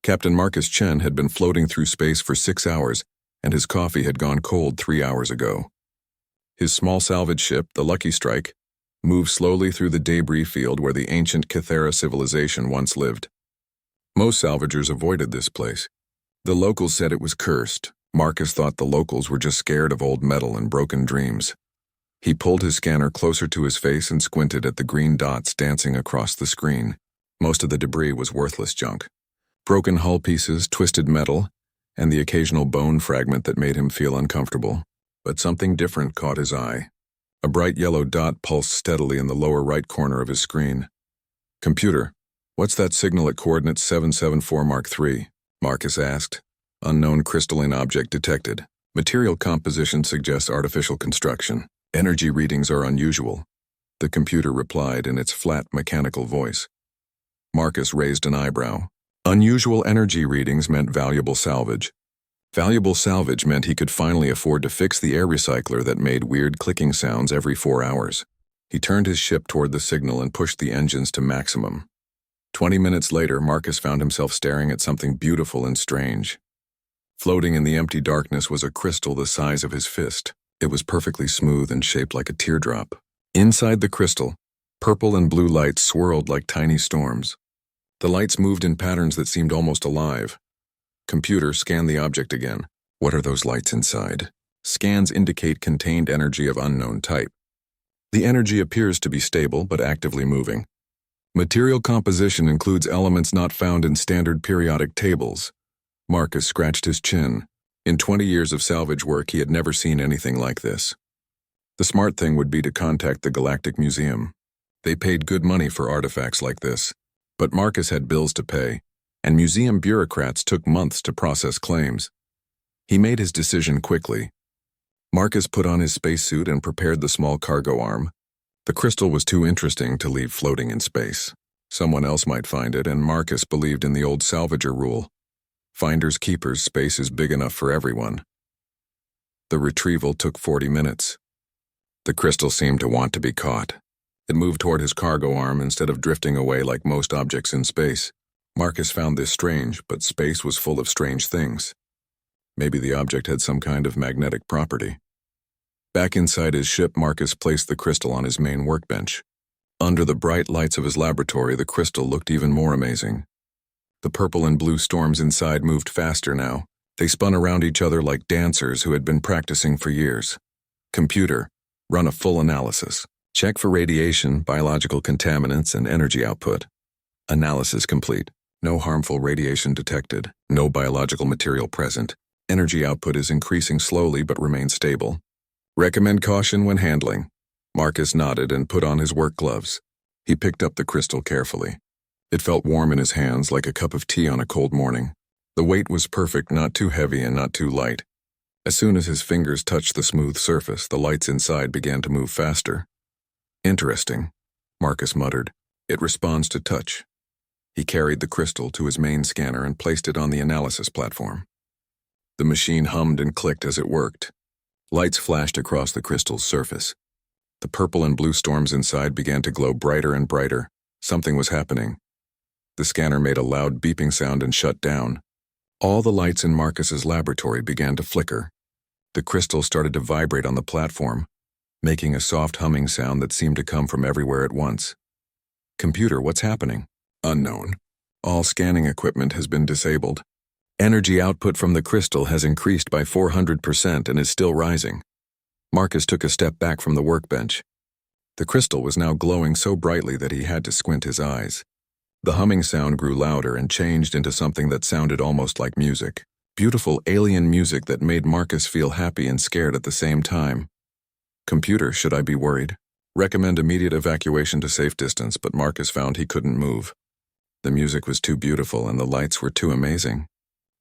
Captain Marcus Chen had been floating through space for 6 hours, and his coffee had gone cold 3 hours ago. His small salvage ship, the Lucky Strike, moved slowly through the debris field where the ancient Kythera civilization once lived. Most salvagers avoided this place. The locals said it was cursed. Marcus thought the locals were just scared of old metal and broken dreams. He pulled his scanner closer to his face and squinted at the green dots dancing across the screen. Most of the debris was worthless junk. Broken hull pieces, twisted metal, and the occasional bone fragment that made him feel uncomfortable. But something different caught his eye. A bright yellow dot pulsed steadily in the lower right corner of his screen. "Computer, what's that signal at coordinates 774 Mark III?" Marcus asked. "Unknown crystalline object detected. Material composition suggests artificial construction. Energy readings are unusual," the computer replied in its flat, mechanical voice. Marcus raised an eyebrow. Unusual energy readings meant valuable salvage. Valuable salvage meant he could finally afford to fix the air recycler that made weird clicking sounds every 4 hours. He turned his ship toward the signal and pushed the engines to maximum. 20 minutes later, Marcus found himself staring at something beautiful and strange. Floating in the empty darkness was a crystal the size of his fist. It was perfectly smooth and shaped like a teardrop. Inside the crystal, purple and blue lights swirled like tiny storms. The lights moved in patterns that seemed almost alive. Computer, scan the object again. What are those lights inside? Scans indicate contained energy of unknown type. The energy appears to be stable but actively moving. Material composition includes elements not found in standard periodic tables. Marcus scratched his chin. In 20 years of salvage work, he had never seen anything like this. The smart thing would be to contact the Galactic Museum. They paid good money for artifacts like this. But Marcus had bills to pay, and museum bureaucrats took months to process claims. He made his decision quickly. Marcus put on his spacesuit and prepared the small cargo arm. The crystal was too interesting to leave floating in space. Someone else might find it, and Marcus believed in the old salvager rule. Finders keepers, space is big enough for everyone. The retrieval took 40 minutes. The crystal seemed to want to be caught. It moved toward his cargo arm instead of drifting away like most objects in space. Marcus found this strange, but space was full of strange things. Maybe the object had some kind of magnetic property. Back inside his ship, Marcus placed the crystal on his main workbench. Under the bright lights of his laboratory, the crystal looked even more amazing. The purple and blue storms inside moved faster now. They spun around each other like dancers who had been practicing for years. Computer, run a full analysis. Check for radiation, biological contaminants, and energy output. Analysis complete. No harmful radiation detected. No biological material present. Energy output is increasing slowly but remains stable. Recommend caution when handling. Marcus nodded and put on his work gloves. He picked up the crystal carefully. It felt warm in his hands like a cup of tea on a cold morning. The weight was perfect, not too heavy and not too light. As soon as his fingers touched the smooth surface, the lights inside began to move faster. "Interesting," Marcus muttered. "It responds to touch." He carried the crystal to his main scanner and placed it on the analysis platform. The machine hummed and clicked as it worked. Lights flashed across the crystal's surface. The purple and blue storms inside began to glow brighter and brighter. Something was happening. The scanner made a loud beeping sound and shut down. All the lights in Marcus's laboratory began to flicker. The crystal started to vibrate on the platform, making a soft humming sound that seemed to come from everywhere at once. "Computer, what's happening?" "Unknown. All scanning equipment has been disabled. Energy output from the crystal has increased by 400% and is still rising." Marcus took a step back from the workbench. The crystal was now glowing so brightly that he had to squint his eyes. The humming sound grew louder and changed into something that sounded almost like music. Beautiful alien music that made Marcus feel happy and scared at the same time. "Computer, should I be worried?" "Recommend immediate evacuation to safe distance," but Marcus found he couldn't move. The music was too beautiful and the lights were too amazing.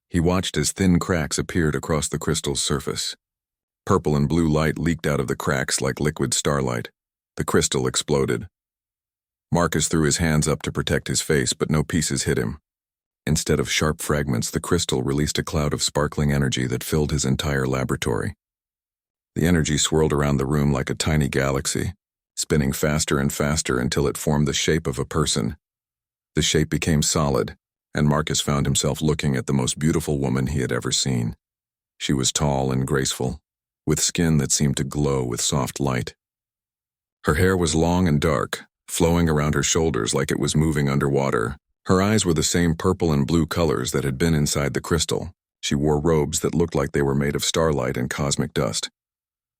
He watched as thin cracks appeared across the crystal's surface. Purple and blue light leaked out of the cracks like liquid starlight. The crystal exploded. Marcus threw his hands up to protect his face, but no pieces hit him. Instead of sharp fragments, the crystal released a cloud of sparkling energy that filled his entire laboratory. The energy swirled around the room like a tiny galaxy, spinning faster and faster until it formed the shape of a person. The shape became solid, and Marcus found himself looking at the most beautiful woman he had ever seen. She was tall and graceful, with skin that seemed to glow with soft light. Her hair was long and dark, flowing around her shoulders like it was moving underwater. Her eyes were the same purple and blue colors that had been inside the crystal. She wore robes that looked like they were made of starlight and cosmic dust.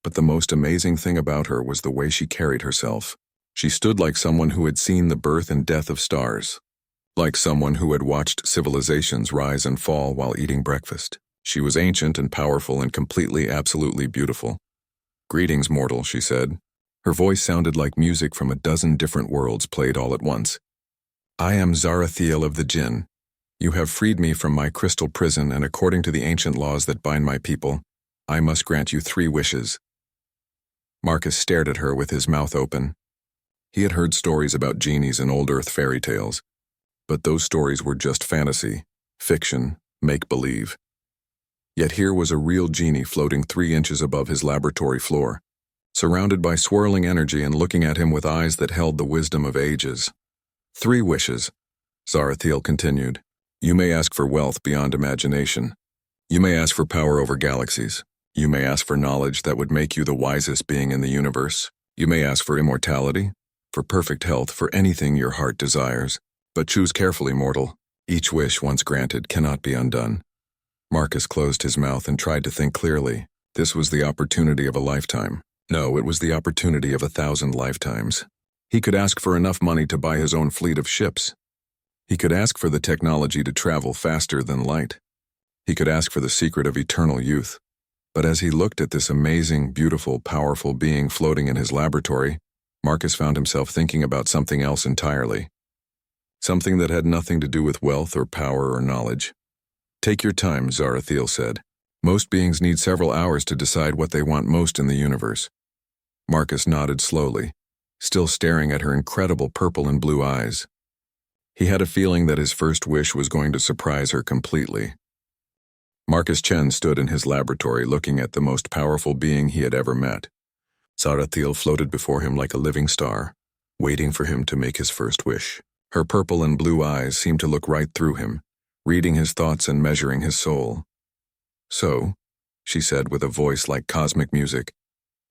But the most amazing thing about her was the way she carried herself. She stood like someone who had seen the birth and death of stars, like someone who had watched civilizations rise and fall while eating breakfast. She was ancient and powerful and completely, absolutely beautiful. "Greetings, mortal," she said. Her voice sounded like music from a dozen different worlds played all at once. "I am Zarathiel of the Jinn. You have freed me from my crystal prison, and according to the ancient laws that bind my people, I must grant you 3 wishes." Marcus stared at her with his mouth open. He had heard stories about genies in old Earth fairy tales, but those stories were just fantasy, fiction, make-believe. Yet here was a real genie floating 3 inches above his laboratory floor, surrounded by swirling energy and looking at him with eyes that held the wisdom of ages. 3 wishes, Zarathiel continued. You may ask for wealth beyond imagination. You may ask for power over galaxies. You may ask for knowledge that would make you the wisest being in the universe. You may ask for immortality, for perfect health, for anything your heart desires. But choose carefully, mortal. Each wish, once granted, cannot be undone. Marcus closed his mouth and tried to think clearly. This was the opportunity of a lifetime. No, it was the opportunity of 1,000 lifetimes. He could ask for enough money to buy his own fleet of ships. He could ask for the technology to travel faster than light. He could ask for the secret of eternal youth. But as he looked at this amazing, beautiful, powerful being floating in his laboratory, Marcus found himself thinking about something else entirely. Something that had nothing to do with wealth or power or knowledge. Take your time, Zarathiel said. Most beings need several hours to decide what they want most in the universe. Marcus nodded slowly, still staring at her incredible purple and blue eyes. He had a feeling that his first wish was going to surprise her completely. Marcus Chen stood in his laboratory looking at the most powerful being he had ever met. Zarathiel floated before him like a living star, waiting for him to make his first wish. Her purple and blue eyes seemed to look right through him, reading his thoughts and measuring his soul. So, she said with a voice like cosmic music,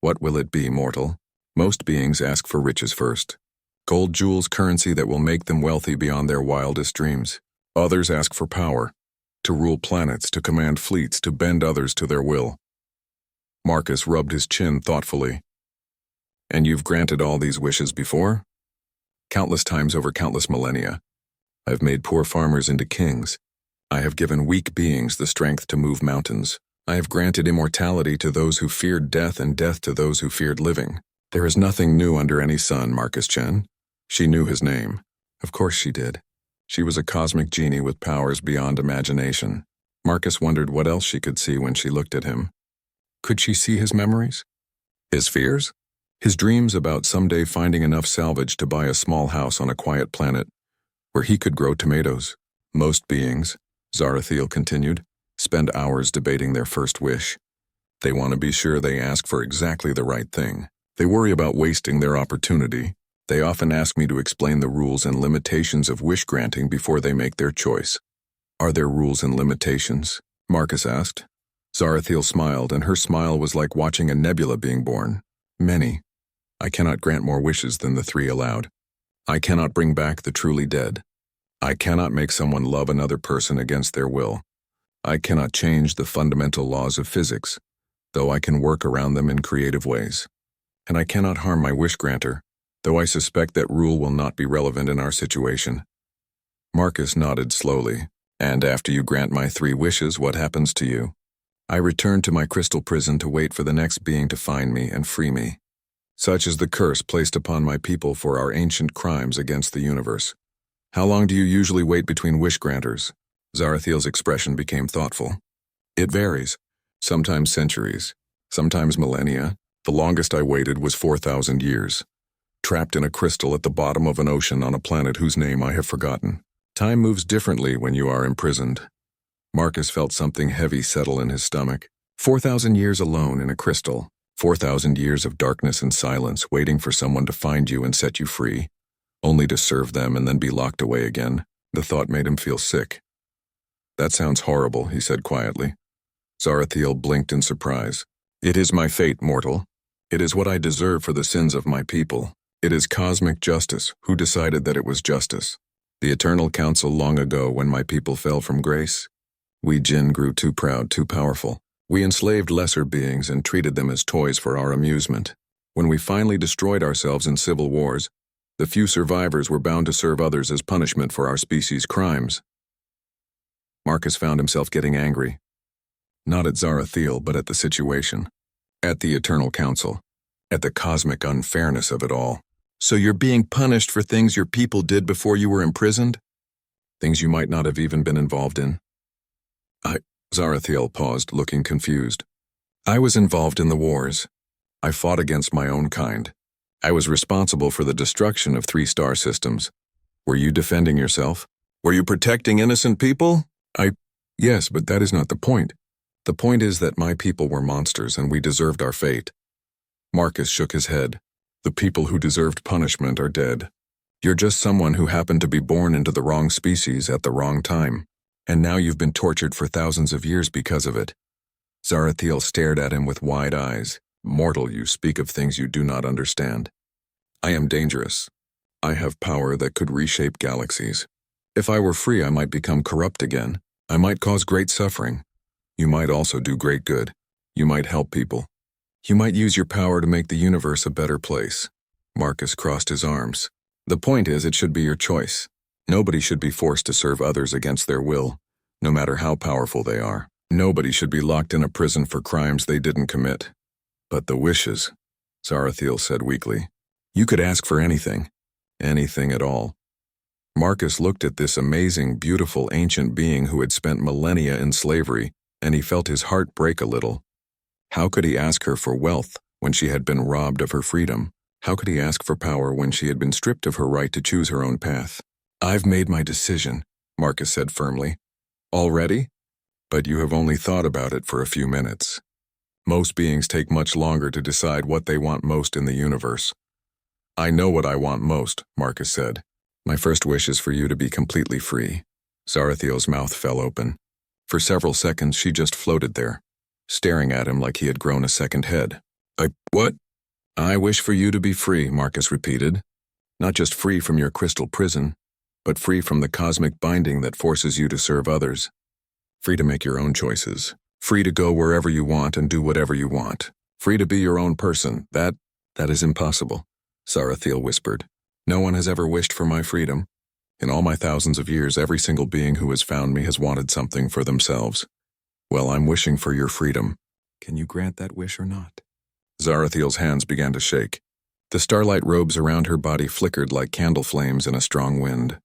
what will it be, mortal? Most beings ask for riches first. Gold jewels, currency that will make them wealthy beyond their wildest dreams. Others ask for power, to rule planets, to command fleets, to bend others to their will. Marcus rubbed his chin thoughtfully. And you've granted all these wishes before? Countless times over countless millennia. I've made poor farmers into kings. I have given weak beings the strength to move mountains. I have granted immortality to those who feared death and death to those who feared living. There is nothing new under any sun, Marcus Chen. She knew his name. Of course she did. She was a cosmic genie with powers beyond imagination. Marcus wondered what else she could see when she looked at him. Could she see his memories? His fears? His dreams about someday finding enough salvage to buy a small house on a quiet planet where he could grow tomatoes. Most beings, Zarathiel continued, spend hours debating their first wish. They want to be sure they ask for exactly the right thing. They worry about wasting their opportunity. They often ask me to explain the rules and limitations of wish granting before they make their choice. Are there rules and limitations? Marcus asked. Zarathiel smiled, and her smile was like watching a nebula being born. Many. I cannot grant more wishes than the 3 allowed. I cannot bring back the truly dead. I cannot make someone love another person against their will. I cannot change the fundamental laws of physics, though I can work around them in creative ways. And I cannot harm my wish granter, though I suspect that rule will not be relevant in our situation. Marcus nodded slowly. And after you grant my 3 wishes, what happens to you? I return to my crystal prison to wait for the next being to find me and free me. Such is the curse placed upon my people for our ancient crimes against the universe. How long do you usually wait between wish granters? Zarathiel's expression became thoughtful. It varies. Sometimes centuries. Sometimes millennia. The longest I waited was 4,000 years. Trapped in a crystal at the bottom of an ocean on a planet whose name I have forgotten. Time moves differently when you are imprisoned. Marcus felt something heavy settle in his stomach. 4,000 years alone in a crystal. 4,000 years of darkness and silence, waiting for someone to find you and set you free, only to serve them and then be locked away again. The thought made him feel sick. "That sounds horrible," he said quietly. Zarathiel blinked in surprise. "It is my fate, mortal. It is what I deserve for the sins of my people. It is cosmic justice. Who decided that it was justice? The Eternal Council long ago when my people fell from grace? We Jinn grew too proud, too powerful. We enslaved lesser beings and treated them as toys for our amusement. When we finally destroyed ourselves in civil wars, the few survivors were bound to serve others as punishment for our species' crimes." Marcus found himself getting angry. Not at Zarathiel, but at the situation. At the Eternal Council. At the cosmic unfairness of it all. "So you're being punished for things your people did before you were imprisoned? Things you might not have even been involved in?" Zarathiel paused, looking confused. "I was involved in the wars. I fought against my own kind. I was responsible for the destruction of 3 star systems. Were you defending yourself? Were you protecting innocent people?" Yes, but that is not the point. The point is that my people were monsters and we deserved our fate." Marcus shook his head. "The people who deserved punishment are dead. You're just someone who happened to be born into the wrong species at the wrong time. And now you've been tortured for thousands of years because of it." Zarathiel stared at him with wide eyes. "Mortal, you speak of things you do not understand. I am dangerous. I have power that could reshape galaxies. If I were free, I might become corrupt again. I might cause great suffering. You might also do great good. You might help people. You might use your power to make the universe a better place." Marcus crossed his arms. "The point is, it should be your choice. Nobody should be forced to serve others against their will, no matter how powerful they are. Nobody should be locked in a prison for crimes they didn't commit." "But the wishes," Zarathiel said weakly. "You could ask for anything. Anything at all." Marcus looked at this amazing, beautiful, ancient being who had spent millennia in slavery, and he felt his heart break a little. How could he ask her for wealth when she had been robbed of her freedom? How could he ask for power when she had been stripped of her right to choose her own path? "I've made my decision," Marcus said firmly. "Already? But you have only thought about it for a few minutes. Most beings take much longer to decide what they want most in the universe." "I know what I want most," Marcus said. "My first wish is for you to be completely free." Zarathiel's mouth fell open. For several seconds she just floated there, staring at him like he had grown a second head. What?" "I wish for you to be free," Marcus repeated. "Not just free from your crystal prison, but free from the cosmic binding that forces you to serve others. Free to make your own choices. Free to go wherever you want and do whatever you want. Free to be your own person. That is impossible," Zarathiel whispered. "No one has ever wished for my freedom. In all my thousands of years, every single being who has found me has wanted something for themselves. Well, I'm wishing for your freedom. Can you grant that wish or not?" Zarathiel's hands began to shake. The starlight robes around her body flickered like candle flames in a strong wind.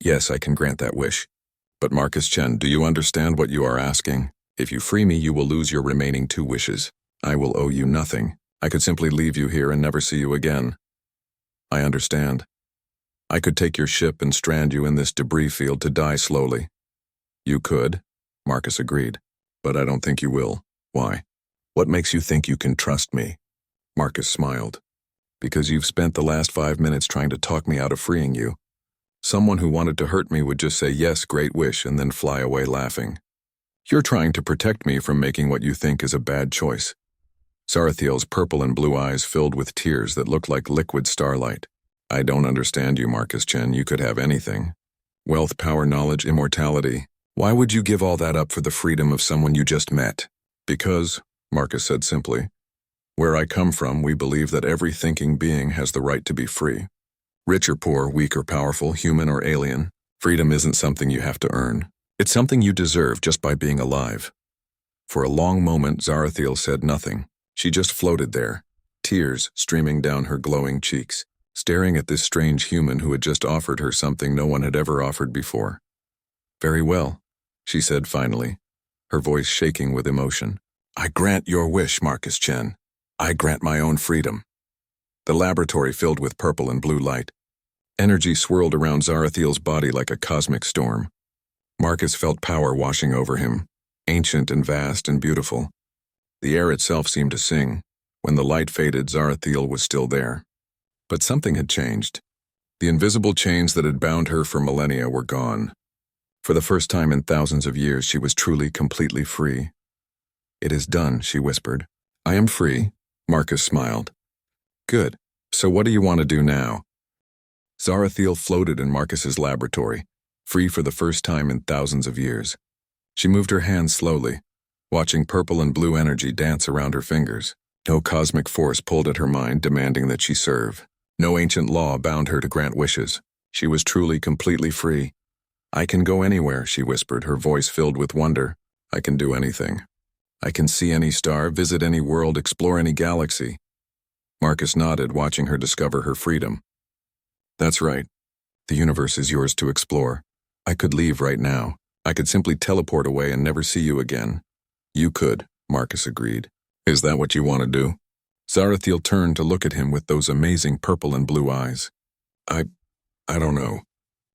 Yes, I can grant that wish. But Marcus Chen, do you understand what you are asking? If you free me, you will lose your remaining 2 wishes. I will owe you nothing. I could simply leave you here and never see you again." "I understand. I could take your ship and strand you in this debris field to die slowly." "You could," Marcus agreed. "But I don't think you will. Why? What makes you think you can trust me?" Marcus smiled. "Because you've spent the last 5 minutes trying to talk me out of freeing you. Someone who wanted to hurt me would just say, 'Yes, great wish,' and then fly away laughing. You're trying to protect me from making what you think is a bad choice." Zarathiel's purple and blue eyes filled with tears that looked like liquid starlight. "I don't understand you, Marcus Chen. You could have anything. Wealth, power, knowledge, immortality. Why would you give all that up for the freedom of someone you just met?" "Because," Marcus said simply, "where I come from, we believe that every thinking being has the right to be free. Rich or poor, weak or powerful, human or alien, freedom isn't something you have to earn. It's something you deserve just by being alive." For a long moment, Zarathiel said nothing. She just floated there, tears streaming down her glowing cheeks, staring at this strange human who had just offered her something no one had ever offered before. "Very well," she said finally, her voice shaking with emotion. "I grant your wish, Marcus Chen. I grant my own freedom." The laboratory filled with purple and blue light. Energy swirled around Zarathiel's body like a cosmic storm. Marcus felt power washing over him, ancient and vast and beautiful. The air itself seemed to sing. When the light faded, Zarathiel was still there. But something had changed. The invisible chains that had bound her for millennia were gone. For the first time in thousands of years, she was truly, completely free. "It is done," she whispered. "I am free," Marcus smiled. "Good. So what do you want to do now?" Zarathiel floated in Marcus's laboratory, free for the first time in thousands of years. She moved her hands slowly, watching purple and blue energy dance around her fingers. No cosmic force pulled at her mind, demanding that she serve. No ancient law bound her to grant wishes. She was truly, completely free. "I can go anywhere," she whispered, her voice filled with wonder. "I can do anything. I can see any star, visit any world, explore any galaxy." Marcus nodded, watching her discover her freedom. "That's right. The universe is yours to explore. I could leave right now. I could simply teleport away and never see you again." "You could," Marcus agreed. "Is that what you want to do?" Zarathiel turned to look at him with those amazing purple and blue eyes. I don't know.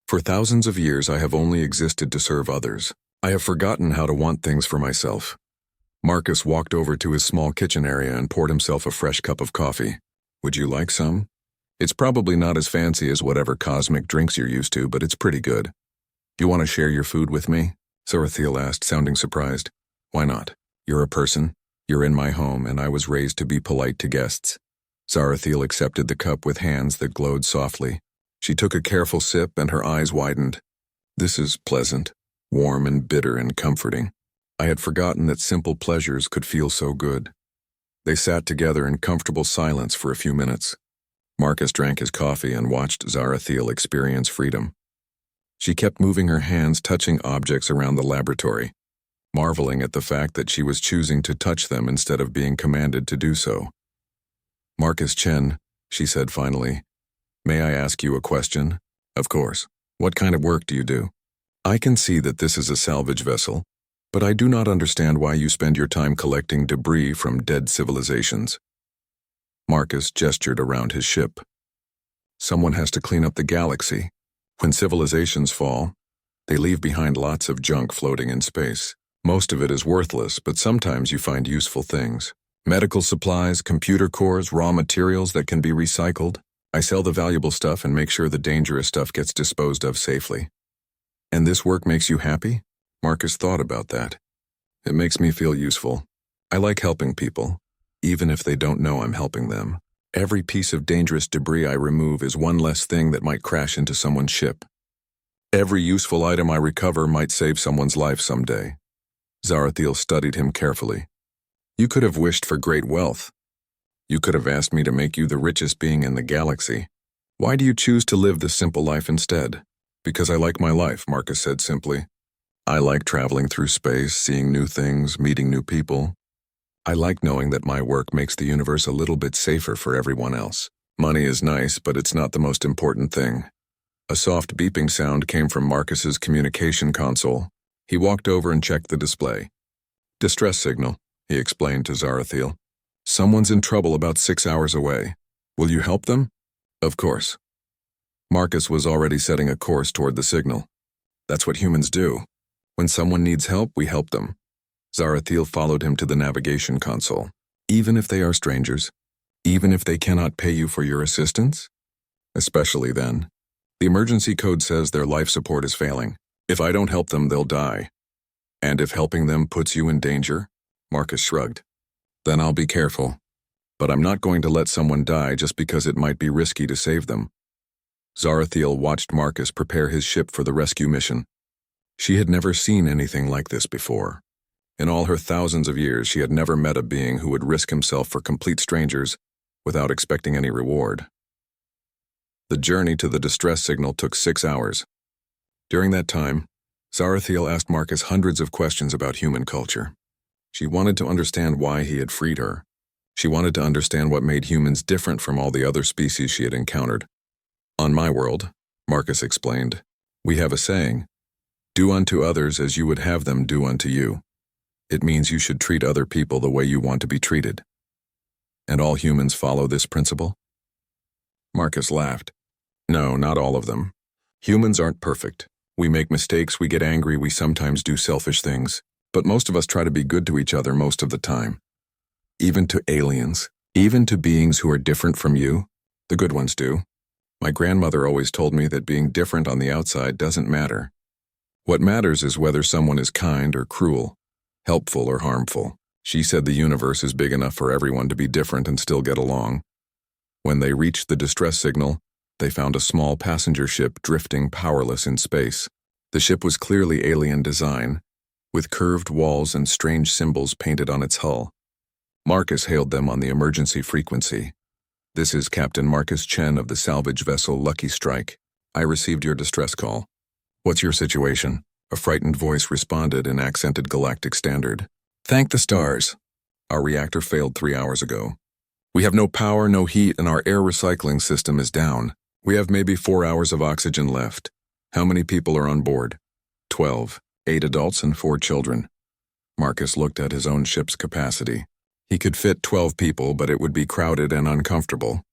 For thousands of years I have only existed to serve others. I have forgotten how to want things for myself." Marcus walked over to his small kitchen area and poured himself a fresh cup of coffee. "Would you like some? It's probably not as fancy as whatever cosmic drinks you're used to, but it's pretty good." "You want to share your food with me?" Zarathiel asked, sounding surprised. "Why not? You're a person. You're in my home, and I was raised to be polite to guests." Zarathiel accepted the cup with hands that glowed softly. She took a careful sip, and her eyes widened. "This is pleasant, warm and bitter and comforting. I had forgotten that simple pleasures could feel so good." They sat together in comfortable silence for a few minutes. Marcus drank his coffee and watched Zarathiel experience freedom. She kept moving her hands, touching objects around the laboratory, marveling at the fact that she was choosing to touch them instead of being commanded to do so. "Marcus Chen," she said finally, "may I ask you a question?" "Of course. What kind of work do you do?" "I can see that this is a salvage vessel, but I do not understand why you spend your time collecting debris from dead civilizations." Marcus gestured around his ship. "Someone has to clean up the galaxy. When civilizations fall, they leave behind lots of junk floating in space. Most of it is worthless, but sometimes you find useful things. Medical supplies, computer cores, raw materials that can be recycled. I sell the valuable stuff and make sure the dangerous stuff gets disposed of safely." "And this work makes you happy?" Marcus thought about that. "It makes me feel useful. I like helping people, even if they don't know I'm helping them. Every piece of dangerous debris I remove is one less thing that might crash into someone's ship. Every useful item I recover might save someone's life someday." Zarathiel studied him carefully. "You could have wished for great wealth. You could have asked me to make you the richest being in the galaxy. Why do you choose to live this simple life instead?" "Because I like my life," Marcus said simply. "I like traveling through space, seeing new things, meeting new people. I like knowing that my work makes the universe a little bit safer for everyone else. Money is nice, but it's not the most important thing." A soft beeping sound came from Marcus's communication console. He walked over and checked the display. "Distress signal," he explained to Zarathiel. "Someone's in trouble about 6 hours away. Will you help them?" "Of course." Marcus was already setting a course toward the signal. "That's what humans do. When someone needs help, we help them." Zarathiel followed him to the navigation console. "Even if they are strangers? Even if they cannot pay you for your assistance?" "Especially then. The emergency code says their life support is failing. If I don't help them, they'll die." "And if helping them puts you in danger?" Marcus shrugged. "Then I'll be careful. But I'm not going to let someone die just because it might be risky to save them." Zarathiel watched Marcus prepare his ship for the rescue mission. She had never seen anything like this before. In all her thousands of years, she had never met a being who would risk himself for complete strangers without expecting any reward. The journey to the distress signal took 6 hours. During that time, Zarathiel asked Marcus hundreds of questions about human culture. She wanted to understand why he had freed her. She wanted to understand what made humans different from all the other species she had encountered. "On my world," Marcus explained, "we have a saying, 'Do unto others as you would have them do unto you.' It means you should treat other people the way you want to be treated." "And all humans follow this principle?" Marcus laughed. "No, not all of them. Humans aren't perfect. We make mistakes, we get angry, we sometimes do selfish things, but most of us try to be good to each other most of the time. Even to aliens, even to beings who are different from you, the good ones do. My grandmother always told me that being different on the outside doesn't matter. What matters is whether someone is kind or cruel, helpful or harmful. She said the universe is big enough for everyone to be different and still get along. When they reached the distress signal, they found a small passenger ship drifting powerless in space. The ship was clearly alien design, with curved walls and strange symbols painted on its hull. Marcus hailed them on the emergency frequency. "This is Captain Marcus Chen of the salvage vessel Lucky Strike. I received your distress call." "What's your situation?" a frightened voice responded in accented Galactic Standard. "Thank the stars. Our reactor failed 3 hours ago. We have no power, no heat, and our air recycling system is down. We have maybe 4 hours of oxygen left. How many people are on board?" 12, 8 adults and 4 children. Marcus looked at his own ship's capacity. He could fit 12 people, but it would be crowded and uncomfortable.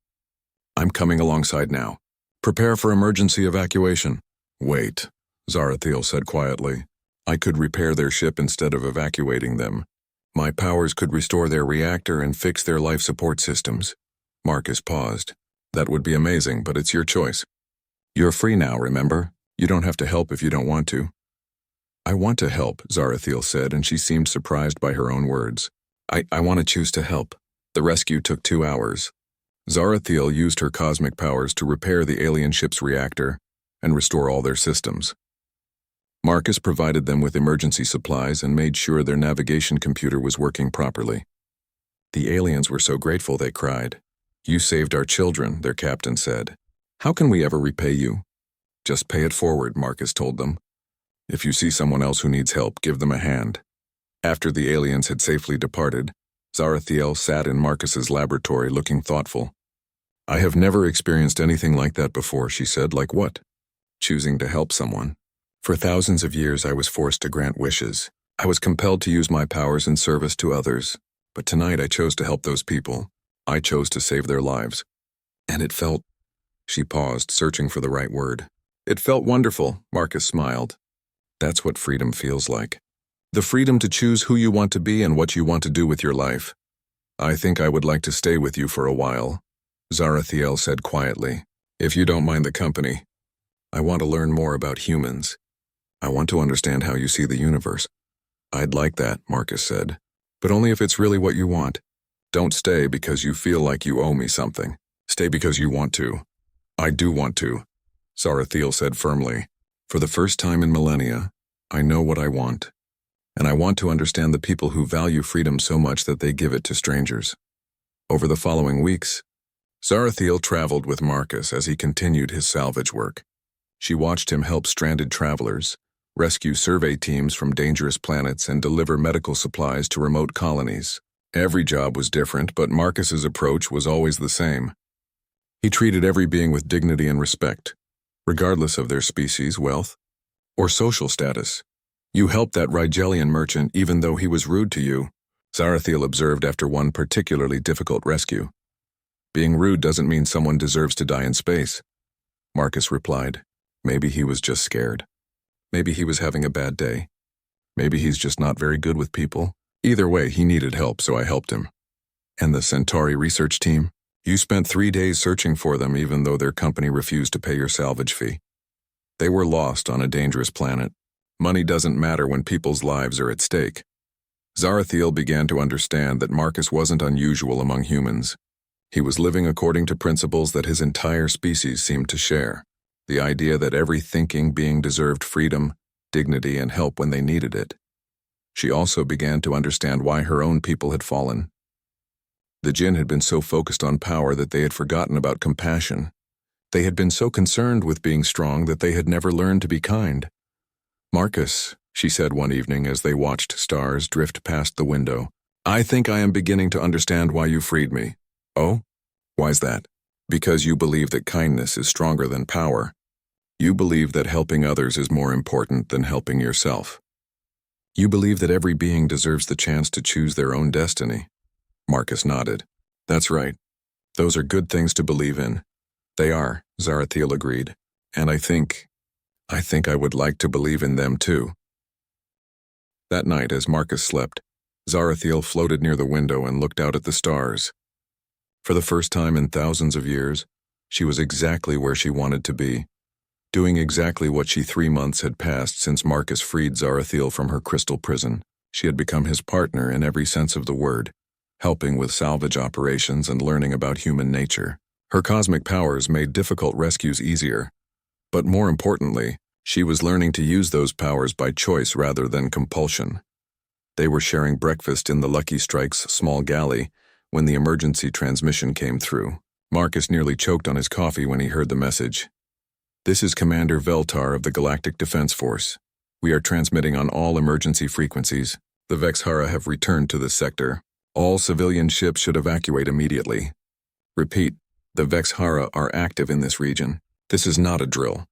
"I'm coming alongside now. Prepare for emergency evacuation." "Wait," Zarathiel said quietly. "I could repair their ship instead of evacuating them. My powers could restore their reactor and fix their life support systems." Marcus paused. "That would be amazing, but it's your choice. You're free now, remember? You don't have to help if you don't want to." "I want to help," Zarathiel said, and she seemed surprised by her own words. I want to choose to help. The rescue took 2 hours. Zarathiel used her cosmic powers to repair the alien ship's reactor and restore all their systems. Marcus provided them with emergency supplies and made sure their navigation computer was working properly. The aliens were so grateful they cried. "You saved our children," their captain said. "How can we ever repay you?" "Just pay it forward," Marcus told them. "If you see someone else who needs help, give them a hand." After the aliens had safely departed, Zarathiel sat in Marcus's laboratory looking thoughtful. "I have never experienced anything like that before," she said. "Like what?" "Choosing to help someone. For thousands of years I was forced to grant wishes. I was compelled to use my powers in service to others. But tonight I chose to help those people. I chose to save their lives. And it felt..." She paused, searching for the right word. "It felt wonderful," Marcus smiled. "That's what freedom feels like. The freedom to choose who you want to be and what you want to do with your life. I think I would like to stay with you for a while," Zarathiel said quietly. "If you don't mind the company. I want to learn more about humans. I want to understand how you see the universe." "I'd like that," Marcus said. "But only if it's really what you want. Don't stay because you feel like you owe me something. Stay because you want to." "I do want to," Zarathiel said firmly. "For the first time in millennia, I know what I want. And I want to understand the people who value freedom so much that they give it to strangers." Over the following weeks, Zarathiel traveled with Marcus as he continued his salvage work. She watched him help stranded travelers, rescue survey teams from dangerous planets, and deliver medical supplies to remote colonies. Every job was different, but Marcus's approach was always the same. He treated every being with dignity and respect, regardless of their species, wealth, or social status. "You helped that Rigelian merchant even though he was rude to you," Zarathiel observed after one particularly difficult rescue. "Being rude doesn't mean someone deserves to die in space," Marcus replied. "Maybe he was just scared. Maybe he was having a bad day. Maybe he's just not very good with people. Either way, he needed help, so I helped him." "And the Centauri research team? You spent 3 days searching for them even though their company refused to pay your salvage fee. They were lost on a dangerous planet. Money doesn't matter when people's lives are at stake." Zarathiel began to understand that Marcus wasn't unusual among humans. He was living according to principles that his entire species seemed to share. The idea that every thinking being deserved freedom, dignity, and help when they needed it. She also began to understand why her own people had fallen. The Jinn had been so focused on power that they had forgotten about compassion. They had been so concerned with being strong that they had never learned to be kind. "Marcus," she said one evening as they watched stars drift past the window, "I think I am beginning to understand why you freed me." "Oh? Why's that?" "Because you believe that kindness is stronger than power. You believe that helping others is more important than helping yourself. You believe that every being deserves the chance to choose their own destiny." Marcus nodded. "That's right. Those are good things to believe in." "They are," Zarathiel agreed. "And I think I would like to believe in them too." That night, as Marcus slept, Zarathiel floated near the window and looked out at the stars. For the first time in thousands of years, She was exactly where she wanted to be, doing exactly what 3 months had passed since Marcus freed Zarathiel from her crystal prison. She had become his partner in every sense of the word, helping with salvage operations and learning about human nature. Her cosmic powers made difficult rescues easier, but more importantly, she was learning to use those powers by choice rather than compulsion. They were sharing breakfast in the Lucky Strike's small galley when the emergency transmission came through. Marcus nearly choked on his coffee when he heard the message. "This is Commander Veltar of the Galactic Defense Force. We are transmitting on all emergency frequencies. The Vexhara have returned to this sector. All civilian ships should evacuate immediately. Repeat, the Vexhara are active in this region. This is not a drill."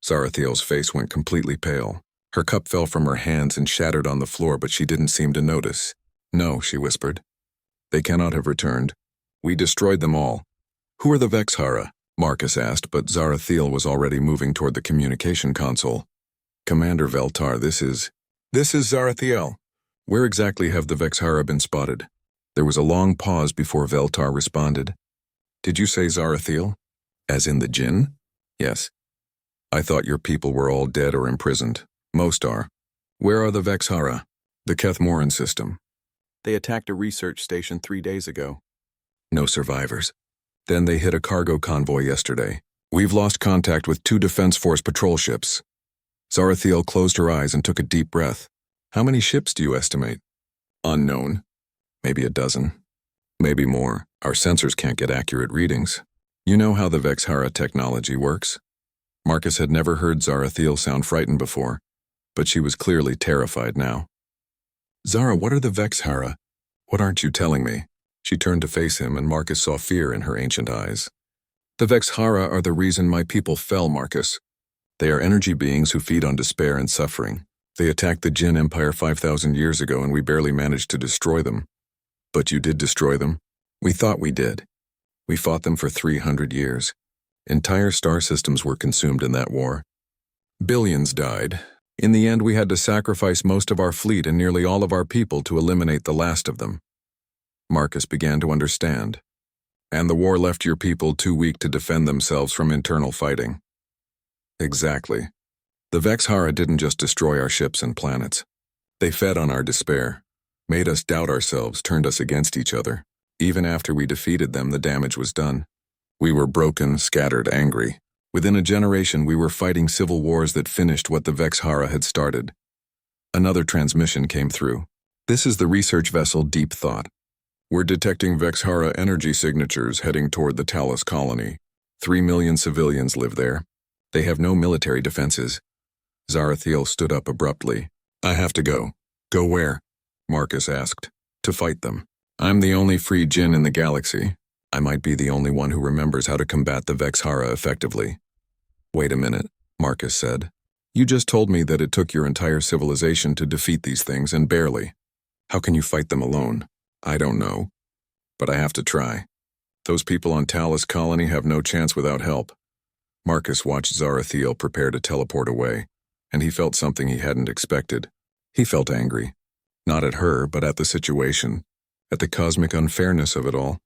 Zarathiel's face went completely pale. Her cup fell from her hands and shattered on the floor, but she didn't seem to notice. "No," she whispered. "They cannot have returned. We destroyed them all." "Who are the Vexhara?" Marcus asked, but Zarathiel was already moving toward the communication console. "Commander Veltar, this is Zarathiel. Where exactly have the Vexhara been spotted?" There was a long pause before Veltar responded. "Did you say Zarathiel? As in the Jinn?" "Yes. I thought your people were all dead or imprisoned. Most are. Where are the Vexhara?" "The Kethmoran system. They attacked a research station 3 days ago. No survivors. Then they hit a cargo convoy yesterday. We've lost contact with 2 Defense Force patrol ships." Zarathiel closed her eyes and took a deep breath. "How many ships do you estimate?" "Unknown. Maybe a dozen. Maybe more. Our sensors can't get accurate readings. You know how the Vexhara technology works?" Marcus had never heard Zarathiel sound frightened before, but she was clearly terrified now. "Zara, what are the Vexhara? What aren't you telling me?" She turned to face him, and Marcus saw fear in her ancient eyes. "The Vexhara are the reason my people fell, Marcus. They are energy beings who feed on despair and suffering. They attacked the Jinn Empire 5,000 years ago, and we barely managed to destroy them." "But you did destroy them?" "We thought we did. We fought them for 300 years. Entire star systems were consumed in that war. Billions died. In the end, we had to sacrifice most of our fleet and nearly all of our people to eliminate the last of them." Marcus began to understand. "And the war left your people too weak to defend themselves from internal fighting." "Exactly. The Vexhara didn't just destroy our ships and planets. They fed on our despair, made us doubt ourselves, turned us against each other. Even after we defeated them, the damage was done. We were broken, scattered, angry. Within a generation, we were fighting civil wars that finished what the Vexhara had started." Another transmission came through. "This is the research vessel Deep Thought. We're detecting Vexhara energy signatures heading toward the Talus colony. 3 million civilians live there. They have no military defenses." Zarathiel stood up abruptly. "I have to go." "Go where?" Marcus asked. "To fight them. I'm the only free Jinn in the galaxy. I might be the only one who remembers how to combat the Vexhara effectively." "Wait a minute," Marcus said. "You just told me that it took your entire civilization to defeat these things, and barely. How can you fight them alone?" "I don't know. But I have to try. Those people on Talus colony have no chance without help." Marcus watched Zarathiel prepare to teleport away, and he felt something he hadn't expected. He felt angry. Not at her, but at the situation. At the cosmic unfairness of it all.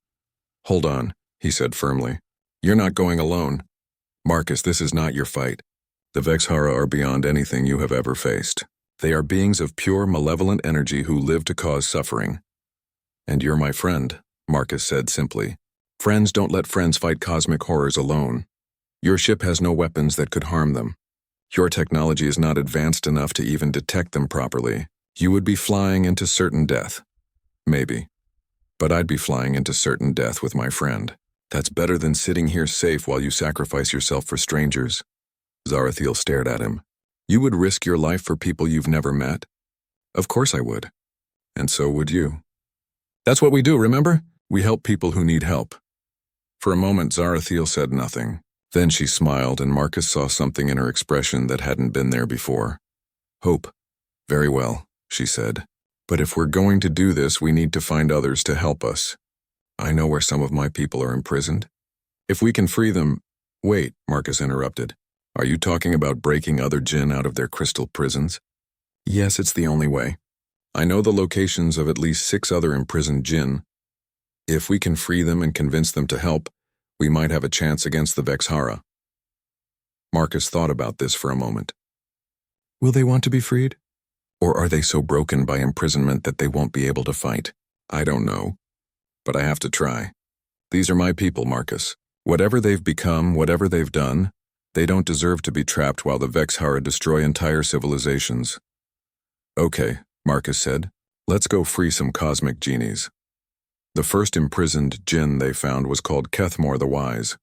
"Hold on," he said firmly. "You're not going alone. Marcus, this is not your fight. The Vexhara are beyond anything you have ever faced. They are beings of pure, malevolent energy who live to cause suffering. And you're my friend," Marcus said simply. "Friends don't let friends fight cosmic horrors alone. Your ship has no weapons that could harm them. Your technology is not advanced enough to even detect them properly. You would be flying into certain death. Maybe. But I'd be flying into certain death with my friend. That's better than sitting here safe while you sacrifice yourself for strangers." Zarathiel stared at him. "You would risk your life for people you've never met?" "Of course I would. And so would you. That's what we do, remember? We help people who need help." For a moment, Zarathiel said nothing. Then she smiled, and Marcus saw something in her expression that hadn't been there before. "Hope. Very well," she said. "But if we're going to do this, we need to find others to help us. I know where some of my people are imprisoned. If we can free them—" "Wait," Marcus interrupted. "Are you talking about breaking other Jinn out of their crystal prisons?" "Yes, it's the only way. I know the locations of at least 6 other imprisoned Jinn. If we can free them and convince them to help, We might have a chance against the Vexhara. Marcus thought about this for a moment. Will they want to be freed? Or are they so broken by imprisonment that they won't be able to fight? I don't know. But I have to try. These are my people, Marcus. Whatever they've become, whatever they've done, they don't deserve to be trapped while the Vexhara destroy entire civilizations. Okay, Marcus said. Let's go free some cosmic genies. The first imprisoned djinn they found was called Kethmor the Wise.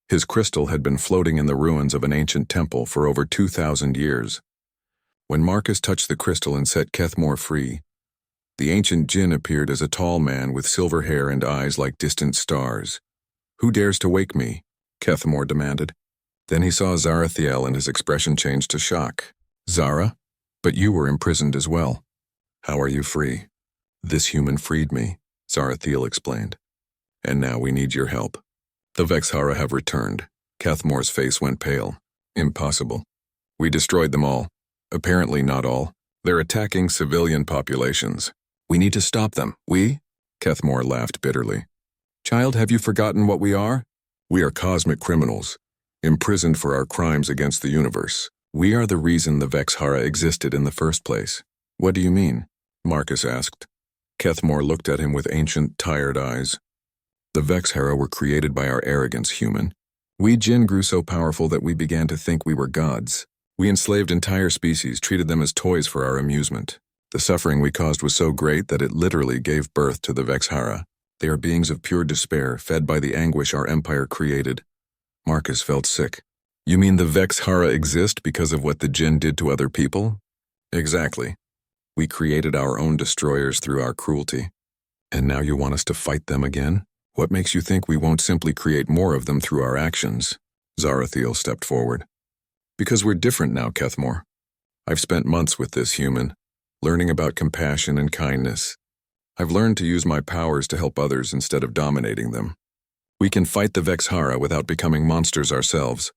His crystal had been floating in the ruins of an ancient temple for over 2,000 years. When Marcus touched the crystal and set Kethmor free, the ancient djinn appeared as a tall man with silver hair and eyes like distant stars. Who dares to wake me? Kethmor demanded. Then he saw Zarathiel and his expression changed to shock. Zara? But you were imprisoned as well. How are you free? This human freed me, Zarathiel explained. And now we need your help. The Vexhara have returned. Kethmor's face went pale. Impossible. We destroyed them all. Apparently not all. They're attacking civilian populations. We need to stop them. We? Kethmor laughed bitterly. Child, have you forgotten what we are? We are cosmic criminals, imprisoned for our crimes against the universe. We are the reason the Vexhara existed in the first place. What do you mean? Marcus asked. Kethmor looked at him with ancient, tired eyes. The Vexhara were created by our arrogance, human. We Jinn grew so powerful that we began to think we were gods. We enslaved entire species, treated them as toys for our amusement. The suffering we caused was so great that it literally gave birth to the Vexhara. They are beings of pure despair, fed by the anguish our empire created. Marcus felt sick. You mean the Vexhara exist because of what the Jinn did to other people? Exactly. We created our own destroyers through our cruelty. And now you want us to fight them again? What makes you think we won't simply create more of them through our actions? Zarathiel stepped forward. Because we're different now, Kethmor. I've spent months with this human, learning about compassion and kindness. I've learned to use my powers to help others instead of dominating them. We can fight the Vexhara without becoming monsters ourselves.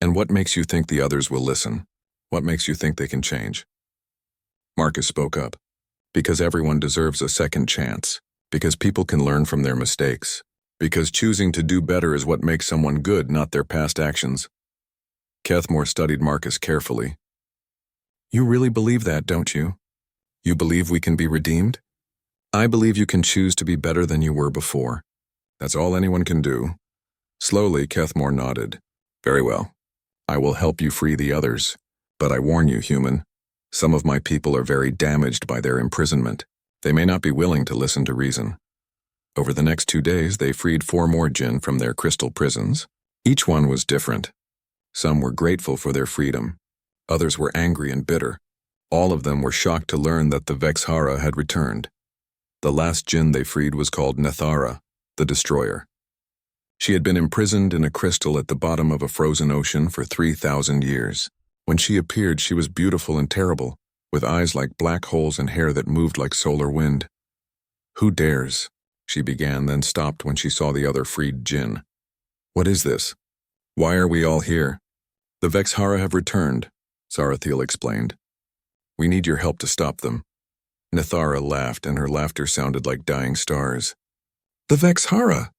And what makes you think the others will listen? What makes you think they can change? Marcus spoke up. Because everyone deserves a second chance. Because people can learn from their mistakes. Because choosing to do better is what makes someone good, not their past actions. Kethmor studied Marcus carefully. You really believe that, don't you? You believe we can be redeemed? I believe you can choose to be better than you were before. That's all anyone can do. Slowly, Kethmor nodded. Very well. I will help you free the others. But I warn you, human, some of my people are very damaged by their imprisonment. They may not be willing to listen to reason. Over the next 2 days, they freed 4 more Jinn from their crystal prisons. Each one was different. Some were grateful for their freedom. Others were angry and bitter. All of them were shocked to learn that the Vexhara had returned. The last Jinn they freed was called Nethara, the Destroyer. She had been imprisoned in a crystal at the bottom of a frozen ocean for 3,000 years. When she appeared, she was beautiful and terrible, with eyes like black holes and hair that moved like solar wind. Who dares? She began, then stopped when she saw the other freed Jinn. What is this? Why are we all here? The Vexhara have returned, Zarathiel explained. We need your help to stop them. Nethara laughed, and her laughter sounded like dying stars. The Vexhara!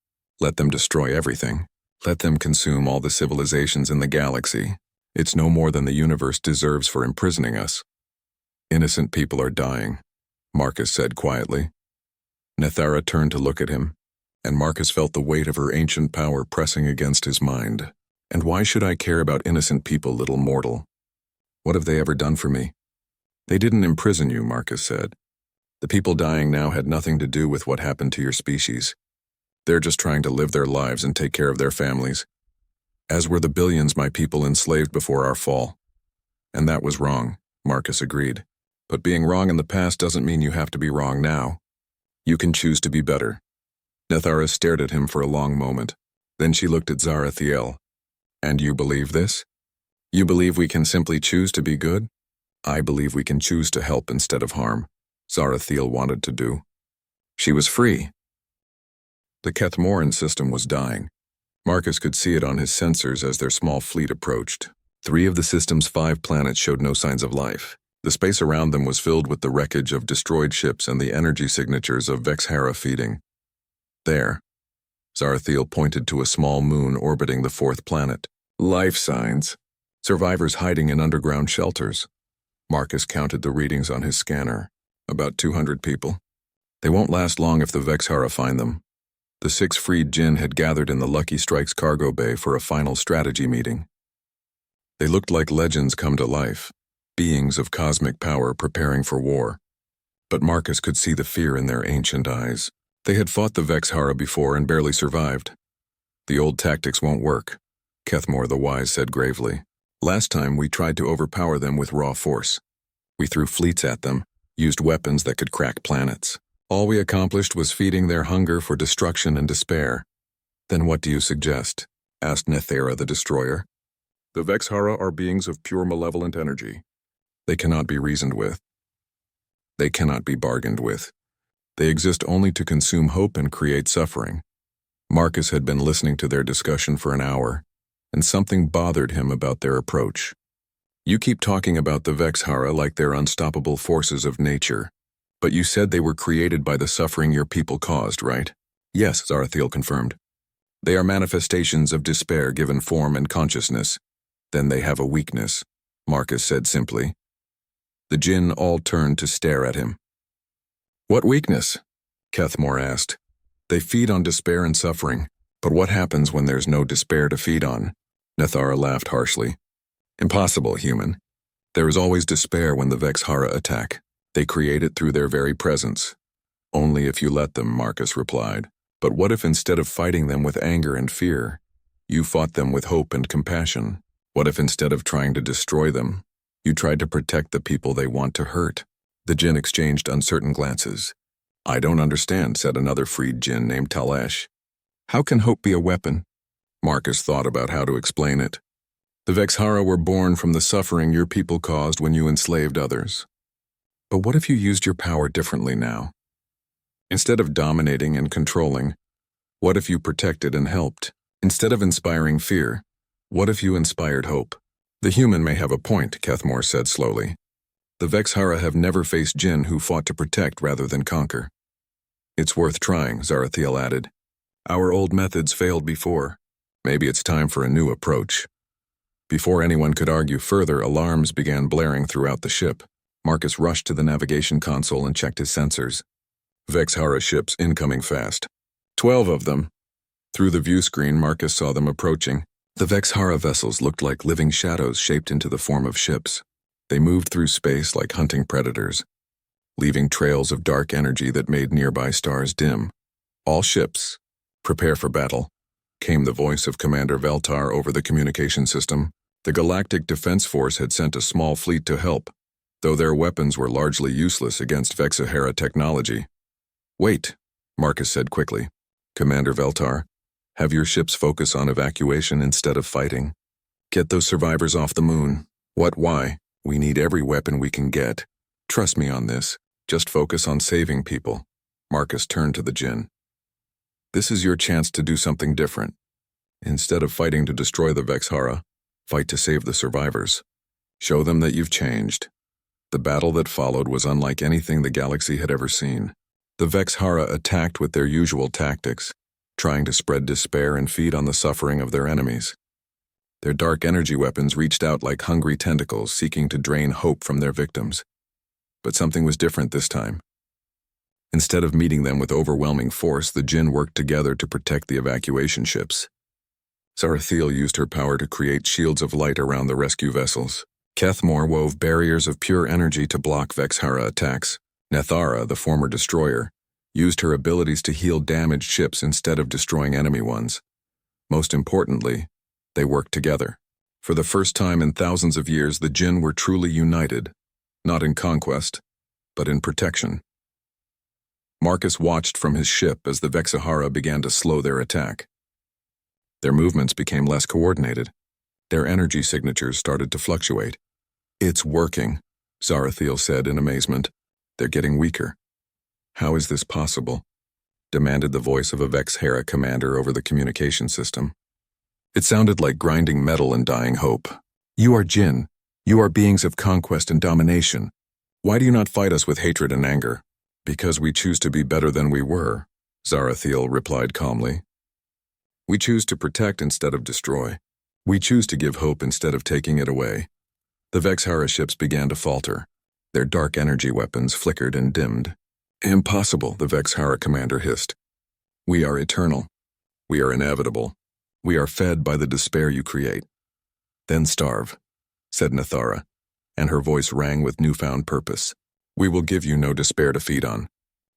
Let them destroy everything. Let them consume all the civilizations in the galaxy. It's no more than the universe deserves for imprisoning us. Innocent people are dying, Marcus said quietly. Nethara turned to look at him, and Marcus felt the weight of her ancient power pressing against his mind. And why should I care about innocent people, little mortal? What have they ever done for me? They didn't imprison you, Marcus said. The people dying now had nothing to do with what happened to your species. They're just trying to live their lives and take care of their families. As were the billions my people enslaved before our fall. And that was wrong, Marcus agreed. But being wrong in the past doesn't mean you have to be wrong now. You can choose to be better. Nethara stared at him for a long moment. Then she looked at Zarathiel. And you believe this? You believe we can simply choose to be good? I believe we can choose to help instead of harm, Zarathiel wanted to do. She was free. The Kethmoran system was dying. Marcus could see it on his sensors as their small fleet approached. 3 of the system's 5 planets showed no signs of life. The space around them was filled with the wreckage of destroyed ships and the energy signatures of Vexhara feeding. There, Zarathiel pointed to a small moon orbiting the fourth planet. Life signs. Survivors hiding in underground shelters. Marcus counted the readings on his scanner. About 200 people. They won't last long if the Vexhara find them. The 6 freed Jinn had gathered in the Lucky Strike's cargo bay for a final strategy meeting. They looked like legends come to life, beings of cosmic power preparing for war. But Marcus could see the fear in their ancient eyes. They had fought the Vexhara before and barely survived. The old tactics won't work, Kethmore the Wise said gravely. Last time we tried to overpower them with raw force. We threw fleets at them, used weapons that could crack planets. All we accomplished was feeding their hunger for destruction and despair. Then what do you suggest? Asked Nethera the Destroyer. The Vexhara are beings of pure malevolent energy. They cannot be reasoned with. They cannot be bargained with. They exist only to consume hope and create suffering. Marcus had been listening to their discussion for an hour, and something bothered him about their approach. You keep talking about the Vexhara like they're unstoppable forces of nature, but you said they were created by the suffering your people caused, right? Yes, Zarathiel confirmed. They are manifestations of despair given form and consciousness. Then they have a weakness, Marcus said simply. The Jinn all turned to stare at him. What weakness? Kethmore asked. They feed on despair and suffering, but what happens when there's no despair to feed on? Nethara laughed harshly. Impossible, human. There is always despair when the Vexhara attack. They create it through their very presence. Only if you let them, Marcus replied. But what if instead of fighting them with anger and fear, you fought them with hope and compassion? What if instead of trying to destroy them, you tried to protect the people they want to hurt? The Jinn exchanged uncertain glances. I don't understand, said another freed Jinn named Talesh. How can hope be a weapon? Marcus thought about how to explain it. The Vexhara were born from the suffering your people caused when you enslaved others. But what if you used your power differently now? Instead of dominating and controlling, what if you protected and helped? Instead of inspiring fear, what if you inspired hope? The human may have a point, Kethmore said slowly. The Vexhara have never faced Jinn who fought to protect rather than conquer. It's worth trying, Zarathiel added. Our old methods failed before. Maybe it's time for a new approach. Before anyone could argue further, alarms began blaring throughout the ship. Marcus rushed to the navigation console and checked his sensors. Vexhara ships incoming fast. 12 of them. Through the view screen, Marcus saw them approaching. The Vexhara vessels looked like living shadows shaped into the form of ships. They moved through space like hunting predators, leaving trails of dark energy that made nearby stars dim. All ships, prepare for battle, came the voice of Commander Veltar over the communication system. The Galactic Defense Force had sent a small fleet to help, though their weapons were largely useless against Vexahara technology. Wait, Marcus said quickly. Commander Veltar, have your ships focus on evacuation instead of fighting. Get those survivors off the moon. What, why? We need every weapon we can get. Trust me on this. Just focus on saving people. Marcus turned to the Jinn. This is your chance to do something different. Instead of fighting to destroy the Vexhara, fight to save the survivors. Show them that you've changed. The battle that followed was unlike anything the galaxy had ever seen. The Vexhara attacked with their usual tactics, trying to spread despair and feed on the suffering of their enemies. Their dark energy weapons reached out like hungry tentacles seeking to drain hope from their victims. But something was different this time. Instead of meeting them with overwhelming force, the Jinn worked together to protect the evacuation ships. Zarathiel used her power to create shields of light around the rescue vessels. Kethmore wove barriers of pure energy to block Vexhara attacks. Nethara, the former destroyer, used her abilities to heal damaged ships instead of destroying enemy ones. Most importantly, they worked together. For the first time in thousands of years, the Jinn were truly united, not in conquest, but in protection. Marcus watched from his ship as the Vexahara began to slow their attack. Their movements became less coordinated. Their energy signatures started to fluctuate. It's working, Zarathiel said in amazement. They're getting weaker. How is this possible? Demanded the voice of a Vexhara commander over the communication system. It sounded like grinding metal and dying hope. You are Jinn. You are beings of conquest and domination. Why do you not fight us with hatred and anger? Because we choose to be better than we were, Zarathiel replied calmly. We choose to protect instead of destroy. We choose to give hope instead of taking it away. The Vexhara ships began to falter. Their dark energy weapons flickered and dimmed. Impossible, the Vexhara commander hissed. We are eternal. We are inevitable. We are fed by the despair you create. Then starve, said Nathara, and her voice rang with newfound purpose. We will give you no despair to feed on.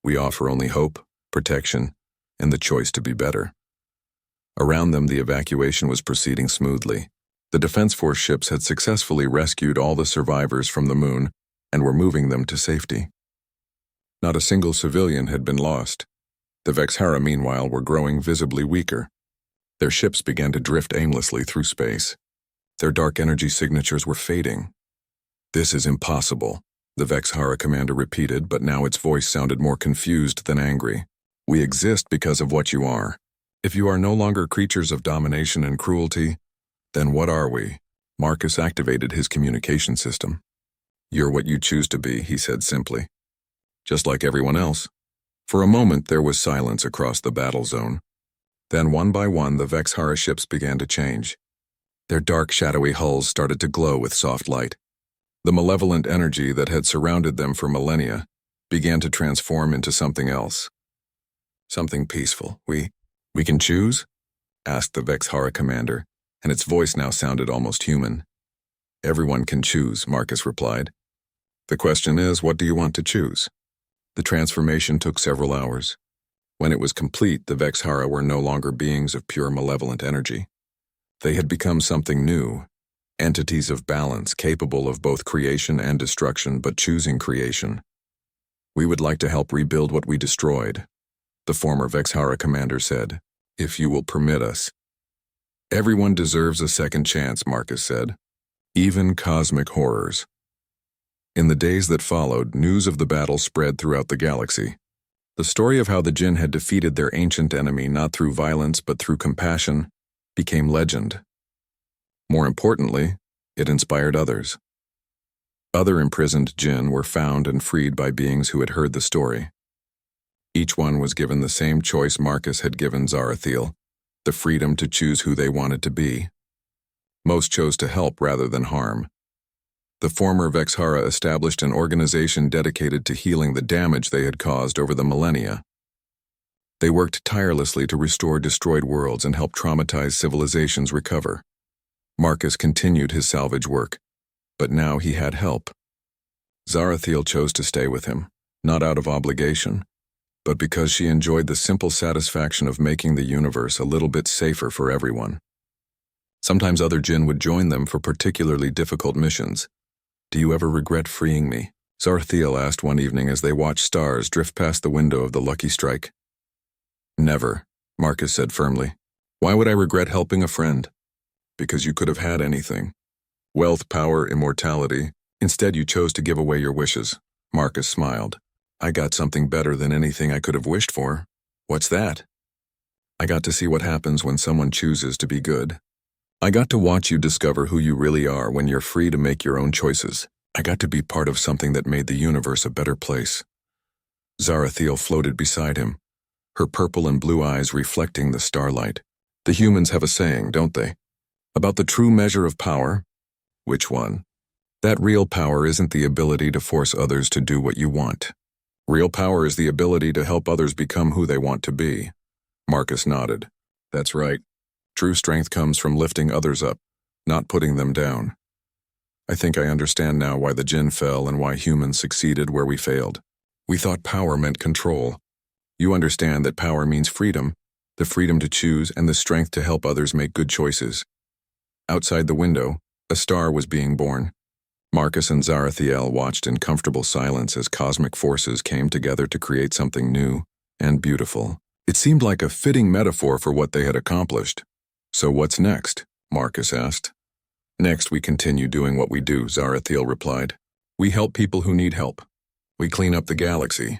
We offer only hope, protection, and the choice to be better. Around them, the evacuation was proceeding smoothly. The Defense Force ships had successfully rescued all the survivors from the moon and were moving them to safety. Not a single civilian had been lost. The Vexhara, meanwhile, were growing visibly weaker. Their ships began to drift aimlessly through space. Their dark energy signatures were fading. This is impossible, the Vexhara commander repeated, but now its voice sounded more confused than angry. We exist because of what you are. If you are no longer creatures of domination and cruelty, then what are we? Marcus activated his communication system. You're what you choose to be, he said simply. Just like everyone else. For a moment, there was silence across the battle zone. Then, one by one, the Vexhara ships began to change. Their dark, shadowy hulls started to glow with soft light. The malevolent energy that had surrounded them for millennia began to transform into something else. Something peaceful. We can choose? Asked the Vexhara commander, and its voice now sounded almost human. Everyone can choose, Marcus replied. The question is, what do you want to choose? The transformation took several hours. When it was complete, the Vexhara were no longer beings of pure malevolent energy. They had become something new, entities of balance capable of both creation and destruction, but choosing creation. We would like to help rebuild what we destroyed, the former Vexhara commander said, if you will permit us. Everyone deserves a second chance, Marcus said. Even cosmic horrors. In the days that followed, news of the battle spread throughout the galaxy. The story of how the Jinn had defeated their ancient enemy not through violence but through compassion became legend. More importantly, it inspired others. Other imprisoned Jinn were found and freed by beings who had heard the story. Each one was given the same choice Marcus had given Zarathiel, the freedom to choose who they wanted to be. Most chose to help rather than harm. The former Vexhara established an organization dedicated to healing the damage they had caused over the millennia. They worked tirelessly to restore destroyed worlds and help traumatized civilizations recover. Marcus continued his salvage work, but now he had help. Zarathiel chose to stay with him, not out of obligation, but because she enjoyed the simple satisfaction of making the universe a little bit safer for everyone. Sometimes other Jinn would join them for particularly difficult missions. Do you ever regret freeing me? Zarathiel asked one evening as they watched stars drift past the window of the Lucky Strike. Never, Marcus said firmly. Why would I regret helping a friend? Because you could have had anything. Wealth, power, immortality. Instead, you chose to give away your wishes. Marcus smiled. I got something better than anything I could have wished for. What's that? I got to see what happens when someone chooses to be good. I got to watch you discover who you really are when you're free to make your own choices. I got to be part of something that made the universe a better place. Zarathiel floated beside him, her purple and blue eyes reflecting the starlight. The humans have a saying, don't they? About the true measure of power. Which one? That real power isn't the ability to force others to do what you want. Real power is the ability to help others become who they want to be. Marcus nodded. That's right. True strength comes from lifting others up, not putting them down. I think I understand now why the Jinn fell and why humans succeeded where we failed. We thought power meant control. You understand that power means freedom, the freedom to choose and the strength to help others make good choices. Outside the window, a star was being born. Marcus and Zarathiel watched in comfortable silence as cosmic forces came together to create something new and beautiful. It seemed like a fitting metaphor for what they had accomplished. So what's next? Marcus asked. Next, we continue doing what we do, Zarathiel replied. We help people who need help. We clean up the galaxy.